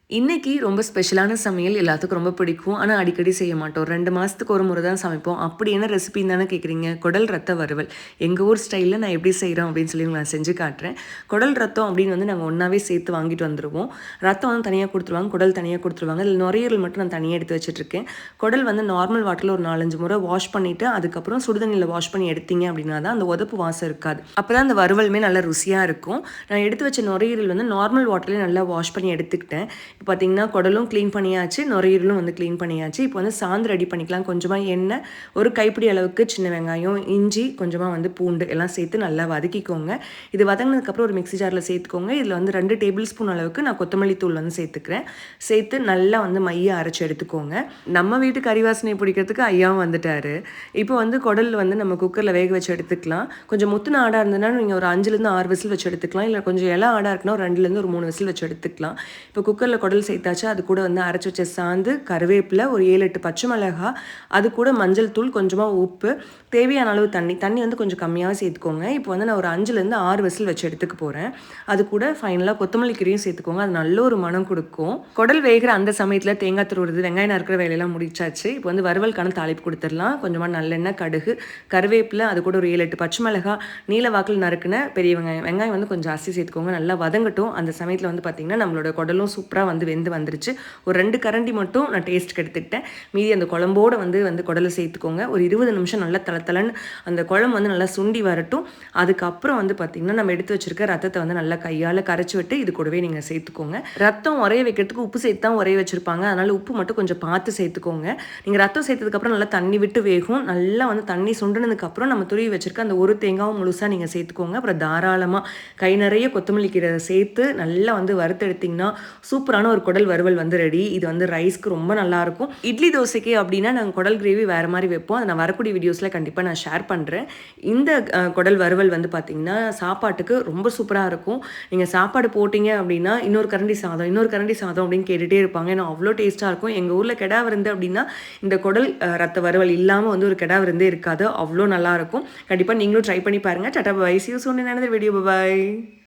இன்னைக்கு ரொம்ப ஸ்பெஷலான சமையல் எல்லாத்துக்கும் ரொம்ப பிடிக்கும். ஆனா, அடிக்கடி செய்ய மாட்டோம். 2 மாசத்துக்கு ஒரு முறை தான் சமைப்போம். அப்படி என்ன ரெசிபின்னு தானே கேட்குறீங்க? குடல் ரத்த வறுவல். எங்க ஊர் ஸ்டைல்ல நான் எப்படி செய்றோம் அப்படின்னு சொல்லி நான் செஞ்சு காட்டுறேன். குடல் ரத்தம் அப்படின்னு வந்து நாங்க ஒண்ணாவே சேர்த்து வாங்கிட்டு வந்துருவோம். ரத்தம் வந்து தனியா குடுத்துருவாங்க. குடல் தனியா குடுத்துருவாங்க. இதில நுரையீரல் மட்டும் நான் தனியா எடுத்து வச்சுட்டுருக்கேன். குடல் வந்து நார்மல் வாட்டர்ல ஒரு 4, 5 முறை வாஷ் பண்ணிட்டு, அதுக்கப்புறம் சுடுதண்ணீல வாஷ் பண்ணி எடுத்தீங்க அப்படின்னா தான் அந்த உதப்பு வாசம் இருக்காது. அப்பதான் அந்த வறுவலுமே நல்லா ருசியா இருக்கும். நான் எடுத்து வச்ச நுரையீரல் வந்து நார்மல் வாட்டர்லயே நல்லா வாஷ் பண்ணி எடுத்துக்கிட்டேன். இப்போ பார்த்தீங்கன்னா, குடலும் க்ளீன் பண்ணியாச்சு, நுரையீரலும் வந்து க்ளீன் பண்ணியாச்சு. இப்போ வந்து சாந்து ரெடி பண்ணிக்கலாம். கொஞ்சமா எண்ணெய், ஒரு கைப்பிடி அளவுக்கு சின்ன வெங்காயம், இஞ்சி, கொஞ்சமா வந்து பூண்டு எல்லாம் சேர்த்து நல்லா வதக்கிக்கோங்க. இது வதங்கினதுக்கப்புறம் ஒரு மிக்ஸி ஜாரில் சேர்த்துக்கோங்க. இதில் வந்து 2 டேபிள் ஸ்பூன் அளவுக்கு நான் கொத்தமல்லி தூள் வந்து சேர்த்துக்கிறேன். சேர்த்து நல்லா வந்து மைய அரைச்சு எடுத்துக்கோங்க. நம்ம வீட்டு கறி வாசனைய பிடிக்கிறதுக்கு ஐயாவும் வந்துட்டாரு. இப்போ வந்து குடல் வந்து நம்ம குக்கரில் வேக வச்சு எடுத்துக்கலாம். கொஞ்சம் முத்துன ஆடா இருந்ததுன்னா, நீங்க ஒரு 5லேருந்து 6 விசில் வச்சு எடுத்துக்கலாம். இல்ல கொஞ்சம் இள ஆடா இருக்குன்னா, ஒரு 2லேருந்து ஒரு 3 விசில் வச்சு எடுத்துக்கலாம். இப்போ குக்கரில் குடல் சேர்த்தாச்சு. அது கூட வந்து அரைச்சு வச்ச சாந்து, கருவேப்பிலை, ஒரு 7, 8 பச்சை மிளகாய், அது கூட மஞ்சள் தூள், கொஞ்சமா உப்பு, தேவையான அளவு தண்ணி. தண்ணி வந்து கொஞ்சம் கம்மியாவே சேர்த்துக்கோங்க. இப்போ வந்து நான் ஒரு 5லேருந்து 6 விசில் வச்சு எடுத்துக்க போறேன். அது கூட ஃபைனலா கொத்தமல்லி கீரையும் சேர்த்துக்கோங்க. அது நல்ல ஒரு மனம் குடுக்கும். குடல் வேகிற அந்த சமயத்தில தேங்காய் துருவுறது, வெங்காயம் நறுக்குற வேலையெல்லாம் முடிச்சாச்சு. இப்போ வந்து வறுவலுக்கான தாளிப்பு குடுத்துறலாம். கொஞ்சமா நல்லெண்ணெய், கடுகு, கருவேப்பிலை, அது கூட ஒரு 7, 8 பச்சை மிளகாய், நீல வாக்குல நறுக்குன பெரிய வெங்காயம். வெங்காயம் வந்து கொஞ்சம் ஜாஸ்தி சேர்த்துக்கோங்க. நல்லா வதங்கட்டும். அந்த சமயத்தில வந்து பார்த்தீங்கன்னா, நம்மளோட குடலும் சூப்பரா வந்து வெந்து வந்துருச்சு. ஒரு 2 கரண்டி மட்டும் நான் டேஸ்ட்டுக்கு எடுத்துக்கிட்டேன். மீதி அந்த குழம்போட வந்து குடலை சேர்த்துக்கோங்க. ஒரு 20 நிமிஷம் நல்லா தளன்னு அந்த குழம்பு வந்து நல்லா சுண்டி வரட்டும். அதுக்கப்புறம் வந்து பார்த்தீங்கன்னா, நம்ம எடுத்து வச்சிருக்க ரத்தத்தை வந்து நல்லா கையால் கரைச்சி விட்டு இது கூடவே நீங்கள் சேர்த்துக்கோங்க. ரத்தம் உரைய வைக்கிறதுக்கு உப்பு சேர்த்து தான் உரைய வச்சிருப்பாங்க. அதனால உப்பு மட்டும் கொஞ்சம் பார்த்து சேர்த்துக்கோங்க. நீங்கள் ரத்தம் சேர்த்ததுக்கப்புறம் நல்லா தண்ணி விட்டு வேகும். நல்லா வந்து தண்ணி சுண்டினதுக்கப்புறம் நம்ம துருவி வச்சிருக்க அந்த ஒரு தேங்காவும் முழுசாக நீங்கள் சேர்த்துக்கோங்க. அப்புறம் தாராளமாக கை நிறைய கொத்தமல்லி கீரை சேர்த்து நல்லா வந்து வறுத்தெடுத்திங்கன்னா சூப்பரான ஒரு குடல் வறுவல் வந்து ரெடி. இது வந்து ரைஸ்க்கு ரொம்ப நல்லாயிருக்கும். இட்லி தோசைக்கு அப்படின்னா நாங்கள் குடல் கிரேவி வேறு மாதிரி வைப்போம். அதை நான் வரக்கூடிய வீடியோஸில் கண்டிப்பாக நான் ஷேர் பண்ணுறேன். இந்த குடல் வறுவல் வந்து பார்த்திங்கன்னா சாப்பாட்டுக்கு ரொம்ப சூப்பராக இருக்கும். நீங்கள் சாப்பாடு போட்டிங்க அப்படின்னா இன்னொரு கரண்டி சாதம், இன்னொரு கரண்டி சாதம் அப்படின்னு கேட்டுகிட்டே இருப்பாங்க. ஏன்னா அவ்வளோ டேஸ்ட்டாக இருக்கும். எங்கள் ஊரில் கெடா விருந்து அப்படின்னா இந்த குடல் ரத்த வறுவல் இல்லாமல் வந்து ஒரு கெடா விருந்தே இருக்காது. அவ்வளோ நல்லாயிருக்கும். கண்டிப்பாக நீங்களும் ட்ரை பண்ணி பாருங்கள். Tata bye. See you soon in another video. By.